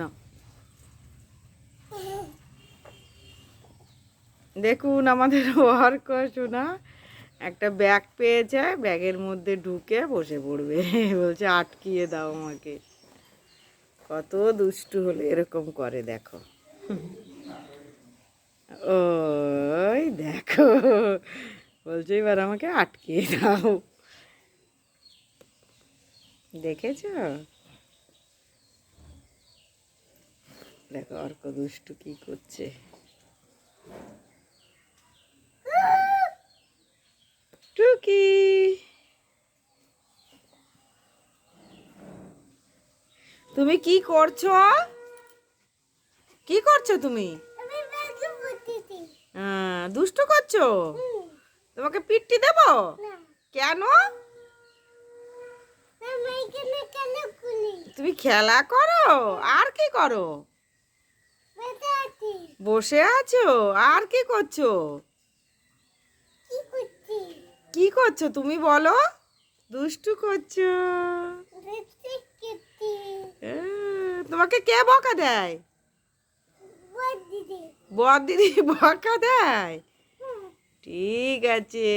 নাও। দেখুন আমাদের ওয়ার্ক সোনা একটা ব্যাগ পেয়েছে, ব্যাগের মধ্যে ঢুকে বসে পড়বে। বলছে আটকিয়ে দাও আমাকে। কত দুষ্টু হলে এরকম করে দেখো। ওই দেখো, বলছে এবার আমাকে আটকিয়ে দাও। দেখেছ? দেখো অর্ক দুষ্টু কি করছে। টুকি, তুমি কি করছো? কি করছো তুমি? দুষ্টু করছো? তোমাকে পিট্টি দেব? কেন? তুমি খেলা করো? আর কি করো? বসে আছো? আর কি করছো? কি করছো তুমি বলো? দুষ্টু করছো। তোমাকে কে বকা দেয়? বড় দিদি বকা দেয়? ঠিক আছে।